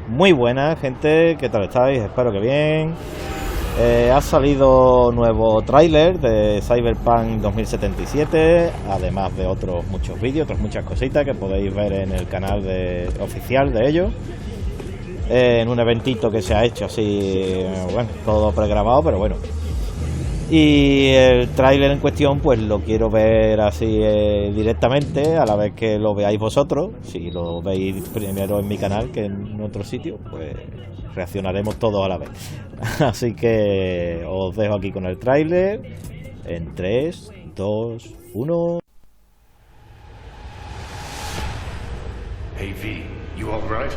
Muy buenas, gente, ¿qué tal estáis? Espero que bien. Ha salido nuevo tráiler de CYBERPUNK 2077, además de otros muchos vídeos, otras muchas cositas que podéis ver en el canal oficial de ellos. En un eventito que se ha hecho así, bueno, todo pregrabado, pero bueno. Y el tráiler en cuestión pues lo quiero ver así directamente, a la vez que lo veáis vosotros. Si lo veis primero en mi canal que en otro sitio, pues reaccionaremos todos a la vez. Así que os dejo aquí con el tráiler en 3, 2, 1. Hey V, you all right?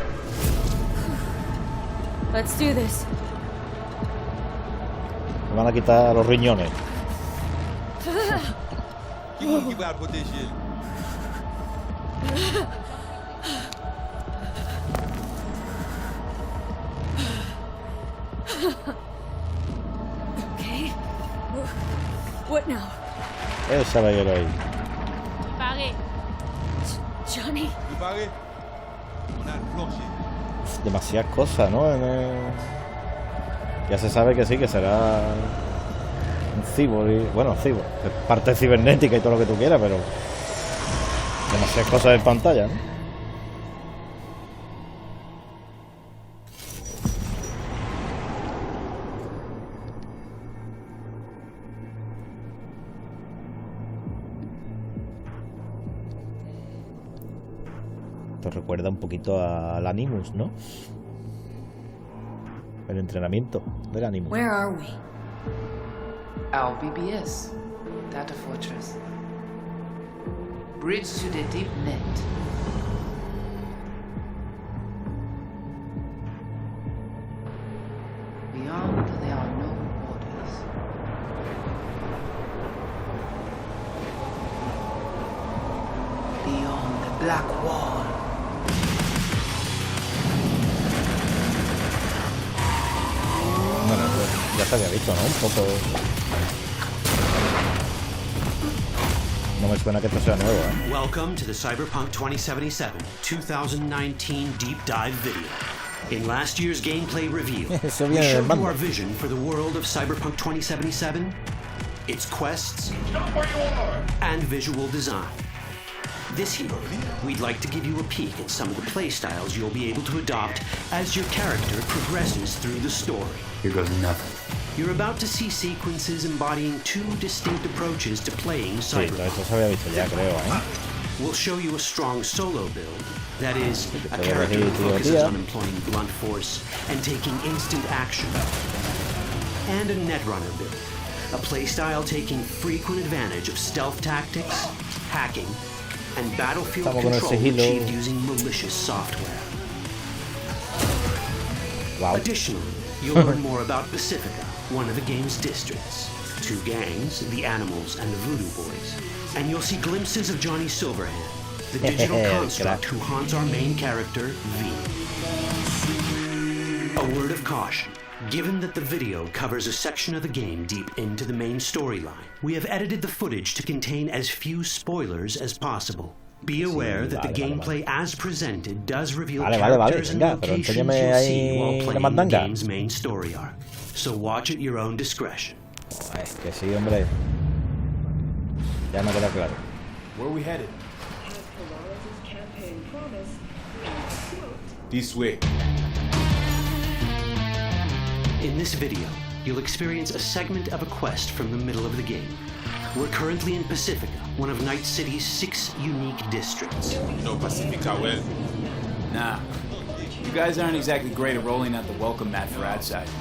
Let's do this. Me van a quitar los riñones. Okay. What now? Esa la quiero ahí. Johnny. Demasiadas cosas, ¿no? Ya se sabe que sí, que será un cyborg, bueno, cyborg, parte cibernética y todo lo que tú quieras, pero demasiadas cosas en pantalla, ¿no? Te recuerda un poquito al Animus, ¿no? El entrenamiento del Animus. Where are we? Our BBS, Data Fortress. Bridge to the deep net. Beyond there are no borders. Beyond the black wall. Bueno, pues ya se había visto, ¿no? Un poco. No me suena que esto sea nuevo, ¿eh? Welcome to the CYBERPUNK 2077 2019 deep dive video. In last year's gameplay review, we showed you our vision for the world of CYBERPUNK 2077, its quests, and visual design. This year, we'd like to give you a peek at some of the playstyles you'll be able to adopt as your character progresses through the story. Here goes nothing. You're about to see sequences embodying two distinct approaches to playing Sí, todo esto se había visto ya, creo, ¿eh? We'll show you a strong solo build, that is, a character who focuses on employing blunt force and taking instant action. And a netrunner build, a playstyle taking frequent advantage of stealth tactics, hacking, and battlefield control achieved using malicious software. Wow. Additionally, you'll learn more about Pacifica, one of the game's districts, two gangs, the Animals and the Voodoo Boys, and you'll see glimpses of Johnny Silverhand, the digital construct who haunts our main character, V. A word of caution. Given that the video covers a section of the game deep into the main storyline, we have edited the footage to contain as few spoilers as possible. Be aware that the gameplay as presented does reveal characters and locations you'll see while playing the game's main story arc. So watch at your own discretion. Es que sí, hombre. Ya me queda claro. Where are we headed? This way. In this video, you'll experience a segment of a quest from the middle of the game. We're currently in Pacifica, one of Night City's 6 unique districts. You know Pacifica well? Nah. You guys aren't exactly great at rolling out the welcome mat for outsiders.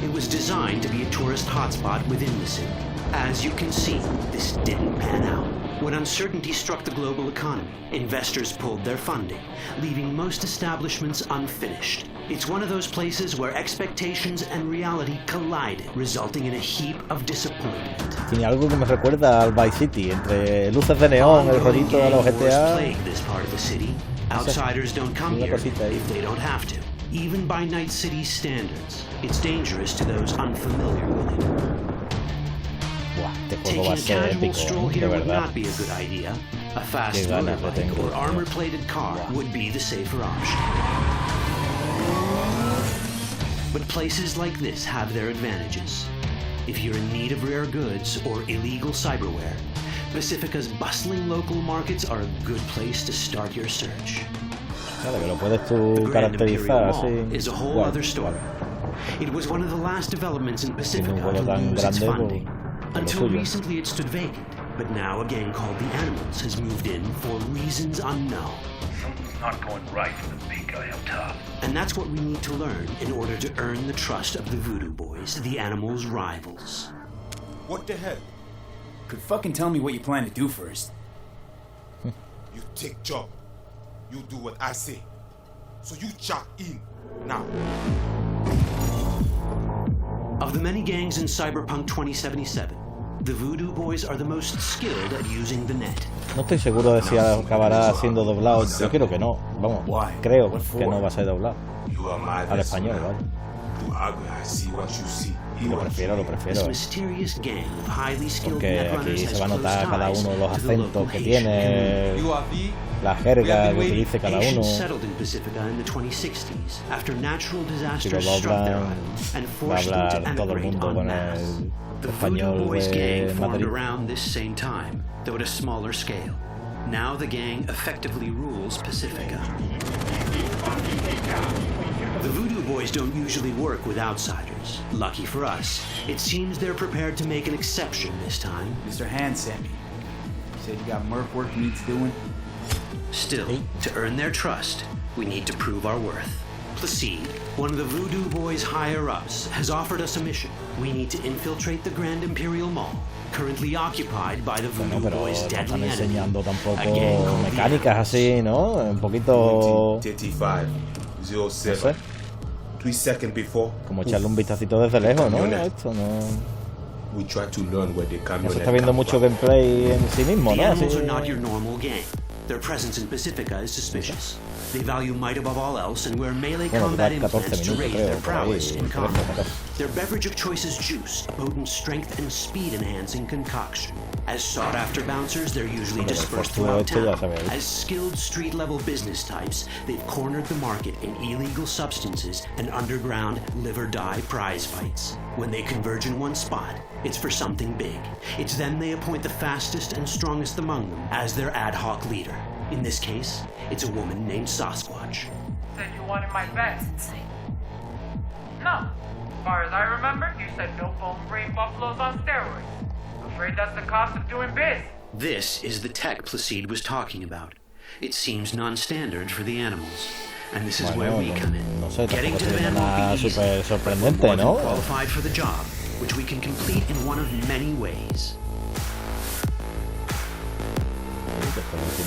It was designed to be a tourist hotspot within the city. As you can see, this didn't pan out. When uncertainty struck the global economy, investors pulled their funding, leaving most establishments unfinished. It's one of those places where expectations and reality collided, resulting in a heap of disappointment. Tiene algo que me recuerda al Vice City, entre luces de neón, el rollito de los GTA. This part of the city. Outsiders don't come here if they don't have to. Even by Night City's standards, it's dangerous to those unfamiliar with it. Taking a casual stroll here would not be a good idea. A fast motorbike or armor-plated car would be the safer option. But places like this have their advantages. If you're in need of rare goods or illegal cyberware, Pacifica's bustling local markets are a good place to start your search. Claro, que lo puedes tú The Grand caracterizar Imperial así. Mall is a whole other story. It was one of the last developments in Pacifica to lose its funding. Until recently it stood vacant, but now a gang called the Animals has moved in for reasons unknown. Something's not going right for the big guy up top. And that's what we need to learn in order to earn the trust of the Voodoo Boys, the Animals' rivals. What the hell? Could fucking tell me what you plan to do first. You take job. You do what I say. So you check in now. Of the many gangs in Cyberpunk 2077, the Voodoo Boys are the most skilled at using the net. No estoy seguro de si acabará siendo doblado. Yo creo que no. Vamos, creo que no va a ser doblado al español, ¿vale? Lo prefiero. This mysterious gang of highly skilled Porque netrunners aquí has se va a notar close cada ties uno los to the acentos local que Haitian tiene, community. la jerga que utilice cada uno. Haitians settled in Pacifica in the 2060s after natural Si lo disasters struck their doblan, island and va a forced them to hablar todo el emigrate mundo en con masse. el The Voodoo español Boys gang de formed Madrid. around this same time, though at a smaller scale. Now the gang effectively rules Pacifica. The Voodoo Boys don't usually work with outsiders. Lucky for us, it seems they're prepared to make an exception this time. Mr. Hand sent me. Said you got merc work needs doing. Still, to earn their trust, we need to prove our worth. Placide, one of the Voodoo Boys' higher-ups, has offered us a mission. We need to infiltrate the Grand Imperial Mall, currently occupied by the Voodoo Pero Boys' no deadly están enemy, enseñando tampoco a gang called the mecánicas así, ¿no? Un poquito, 35, no 07. sé, 3 seconds before, como echarle un vistacito desde lejos, ¿no? Esto no, we try to learn where they come no se está viendo mucho gameplay en sí mismo, The ¿no? Así, Animals are not your normal gang. Their presence in Pacifica is suspicious. They value might above all else and wear melee combat durar 14 implants to minutos, raise creo, their por ahí, prowess in 13, combat. 14. Their beverage of choice is juice, a potent strength and speed-enhancing concoction. As sought-after bouncers, they're usually dispersed throughout town. As skilled street-level business types, they've cornered the market in illegal substances and underground live-or-die prize fights. When they converge in one spot, it's for something big. It's then they appoint the fastest and strongest among them as their ad hoc leader. In this case, it's a woman named Sasquatch. Said you wanted my vest. No. As far as I remember, you said no bone brain buffaloes on steroids. I'm afraid that's the cost of doing biz. This is the tech Placide was talking about. It seems non-standard for the animals. And this is where we come in. no sé, Getting tampoco to se the ve van nada will be easy, súper but we're sorprendente, more than ¿no? qualified for the job, which we can complete in one of many ways.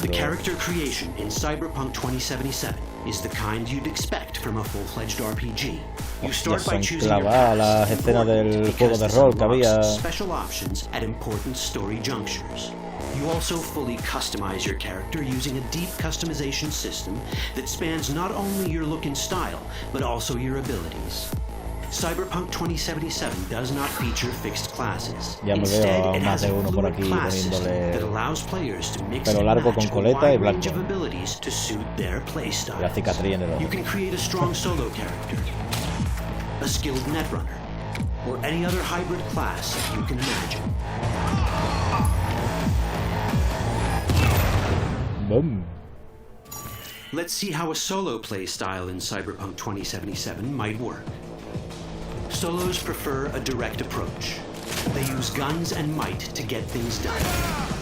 The character creation in Cyberpunk 2077 is the kind you'd expect from a full-fledged RPG. You start by choosing your las class escenas del because juego de this rol que unlocks había. special options at important story junctures. You also fully customize your character using a deep customization system that spans not only your look and style, but also your abilities. Cyberpunk 2077 does not feature fixed classes. Ya me Instead, veo a it más has de a uno por fluid aquí class system poniéndole that allows players to mix pelo and largo match con a coleta y wide range blanco. of abilities to suit their La playstyle. cicatriz en el You ojo. can create a strong solo character, a skilled netrunner, or any other hybrid class you can imagine. Boom. Let's see how a solo play style in Cyberpunk 2077 might work. Solos prefer a direct approach. They use guns and might to get things done.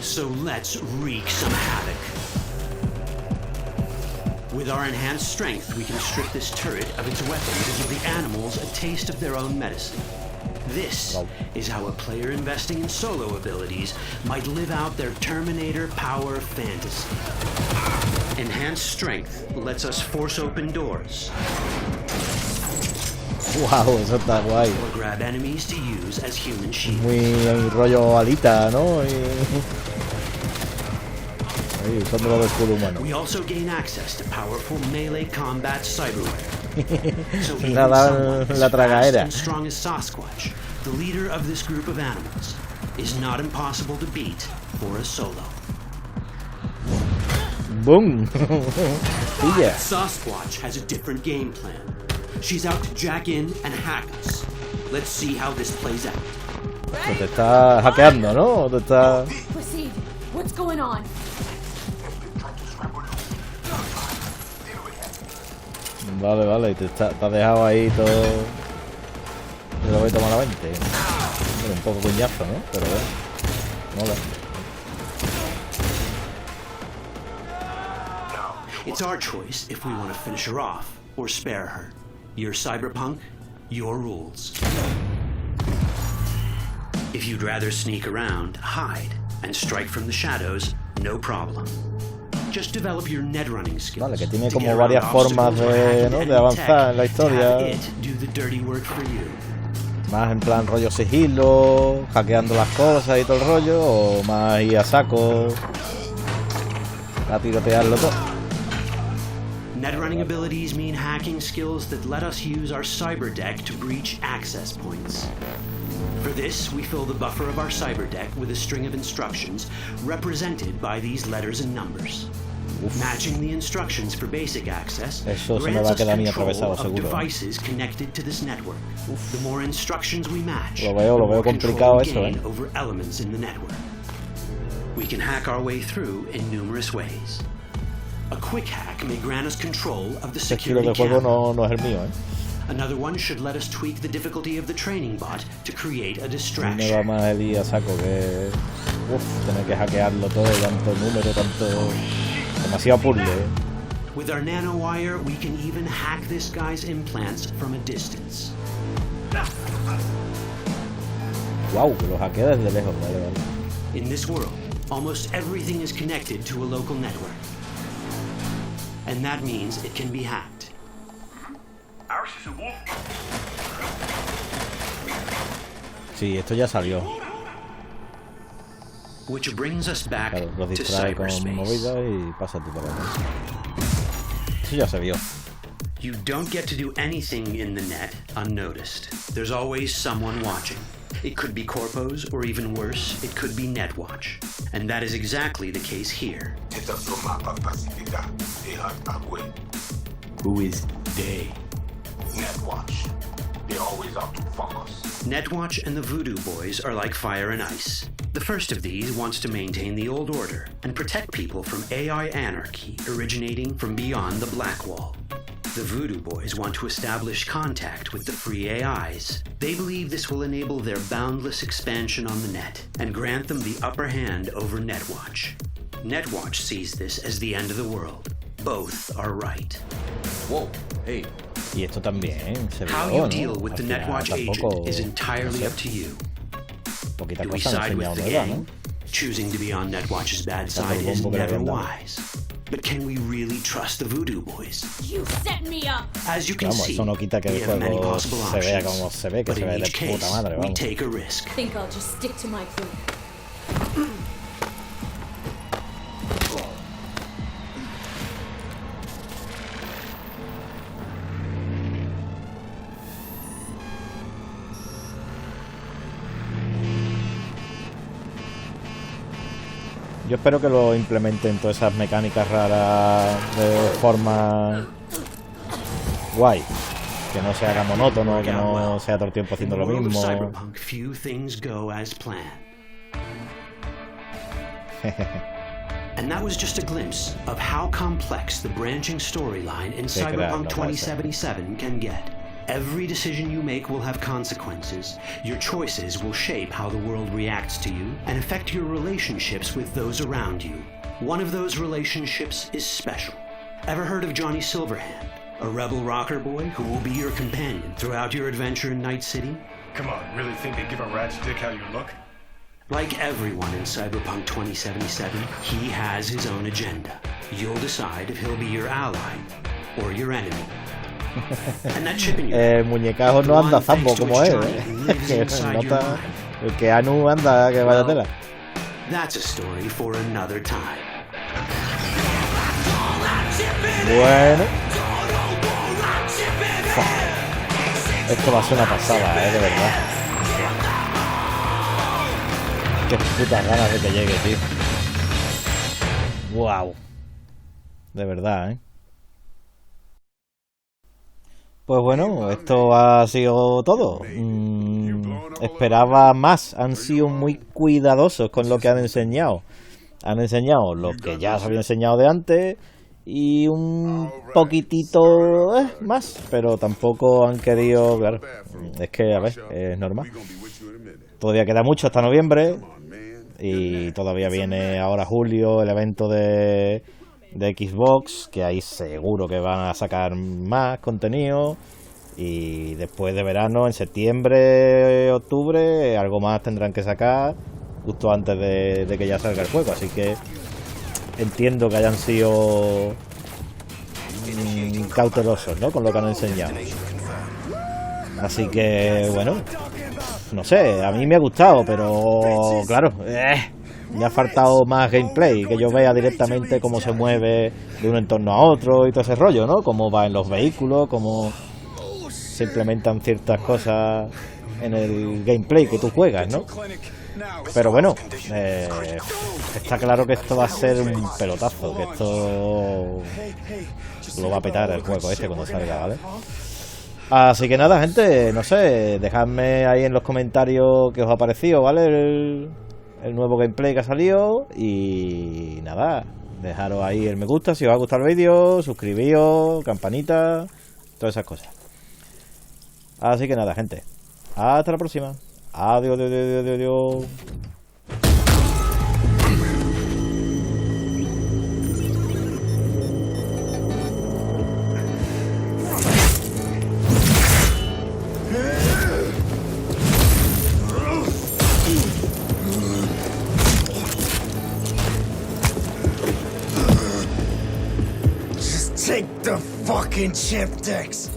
So let's wreak some havoc. With our enhanced strength, we can strip this turret of its weapons and give the animals a taste of their own medicine. This is how a player investing in solo abilities might live out their Terminator power fantasy. Enhanced strength lets us force open doors, Wow, eso está guay. or grab enemies to use as human shields. Muy rollo alita, ¿no? Ahí, usándolo de escudo humano. We also gain access to powerful melee combat cyberware. So even Nada, someone as la fast tragadera. and strong as Sasquatch, the leader of this group of animals, is not impossible to beat for a solo. Boom. Yeah. Sasquatch has a different game plan. She's out to jack in and hack us. Let's see how this plays out. Pues te está hackeando, ¿no? Te está... Proceed. What's going on? Vale, vale, y te ha dejado ahí todo... Yo lo voy a tomar a 20. Bueno, un poco cuñazo, ¿no? Pero bueno, mola. It's our choice if we want to finish her off or spare her. You're Cyberpunk, your rules. If you'd rather sneak around, hide, and strike from the shadows, no problem. Just develop your net running skills. Vale, que tiene como varias formas de, ¿no? De avanzar en la historia. Do the dirty work for you. Más en plan rollo sigilo, hackeando las cosas y todo el rollo, o más ir a saco a tirotearlo todo. Net running abilities mean hacking skills that let us use our cyber deck to breach access points. For this, we fill the buffer of our cyber deck with a string of instructions represented by these letters and numbers. Matching the instructions for basic access grants us control of devices connected to this network. The more instructions we match, the more control we gain over elements in the network. We can hack our way through in numerous ways. A quick hack may grant us control of the security camera. No es el mío, Another one should let us tweak the difficulty of the training bot to create a Me distraction. va más el ir a saco que... tener que hackearlo todo, tanto número, tanto... Demasiado puzzle, With our nanowire, we can even hack this guy's implants from a distance. Wow, que lo hackea desde lejos, vale. In this world, almost everything is connected to a local network. And that means it can be hacked. Sí, esto ya salió. Which brings us back Claro, lo to distrae con cyberspace. movidas y pasa tú para acá. Eso ya se vio. You don't get to do anything in the net unnoticed. There's always someone watching. It could be corpos, or even worse, it could be Netwatch. And that is exactly the case here. Who is they? Netwatch. They always out to fuck us. Netwatch and the Voodoo Boys are like fire and ice. The first of these wants to maintain the old order and protect people from AI anarchy originating from beyond the Black Wall. The Voodoo Boys want to establish contact with the free AIs. They believe this will enable their boundless expansion on the net and grant them the upper hand over Netwatch. Netwatch sees this as the end of the world. Both are right. Whoa, hey. Y esto también se vio, How you ¿no? deal with the Netwatch agent is entirely up to you. Poquita Do we cosa side no with the enseñado, gang? ¿no? Choosing to be on Netwatch's bad Está side todo el is bombo que le never habían dado. wise. But can we really trust the Voodoo Boys? You set me up. As you can Vamos, see, eso no quita que we el have many juego possible se vea options. como se ve, que But se ve in de each puta case, madre, we vamos. take a risk. Think I'll just stick to my plan. Yo espero que lo implementen todas esas mecánicas raras de forma guay. Que no se haga monótono, que no sea todo el tiempo haciendo lo In the world of mismo. Cyberpunk, few things go as planned. And that was just a glimpse of how complex the branching storyline in Sí, claro, Cyberpunk no puede ser. 2077 can get. Every decision you make will have consequences. Your choices will shape how the world reacts to you and affect your relationships with those around you. One of those relationships is special. Ever heard of Johnny Silverhand, a rebel rocker boy who will be your companion throughout your adventure in Night City? Come on, really think they give a rat's dick how you look? Like everyone in Cyberpunk 2077, he has his own agenda. You'll decide if he'll be your ally or your enemy. And that chip in your El muñecajo no anda zambo como él, que nota el que Anu anda que vaya tela. That's a story for another time. Bueno, esto va a ser una pasada, de verdad. Qué putas ganas de que llegue, tío. Wow. De verdad, Pues bueno, esto ha sido todo. Esperaba más, han sido muy cuidadosos con lo que han enseñado. Han enseñado lo que ya se había enseñado de antes y un poquitito más, pero tampoco han querido, claro, es que, a ver, es normal. Todavía queda mucho hasta noviembre y todavía viene ahora julio el evento de Xbox, que ahí seguro que van a sacar más contenido, y después de verano, en septiembre, octubre, algo más tendrán que sacar justo antes de que ya salga el juego, así que entiendo que hayan sido cautelosos, ¿no?, con lo que han enseñado. Así que bueno, no sé, a mí me ha gustado, pero claro, me ha faltado más gameplay, que yo vea directamente cómo se mueve de un entorno a otro y todo ese rollo, ¿no? Cómo va en los vehículos, cómo se implementan ciertas cosas en el gameplay que tú juegas, ¿no? Pero bueno, está claro que esto va a ser un pelotazo, que esto lo va a petar el juego este cuando salga, ¿vale? Así que nada, gente, no sé, dejadme ahí en los comentarios qué os ha parecido, ¿vale? El nuevo gameplay que ha salido. Y nada, dejaros ahí el me gusta si os ha gustado el vídeo, suscribíos, campanita, todas esas cosas. Así que nada, gente, hasta la próxima. Adiós, adiós, adiós, adiós. Take the fucking chip decks.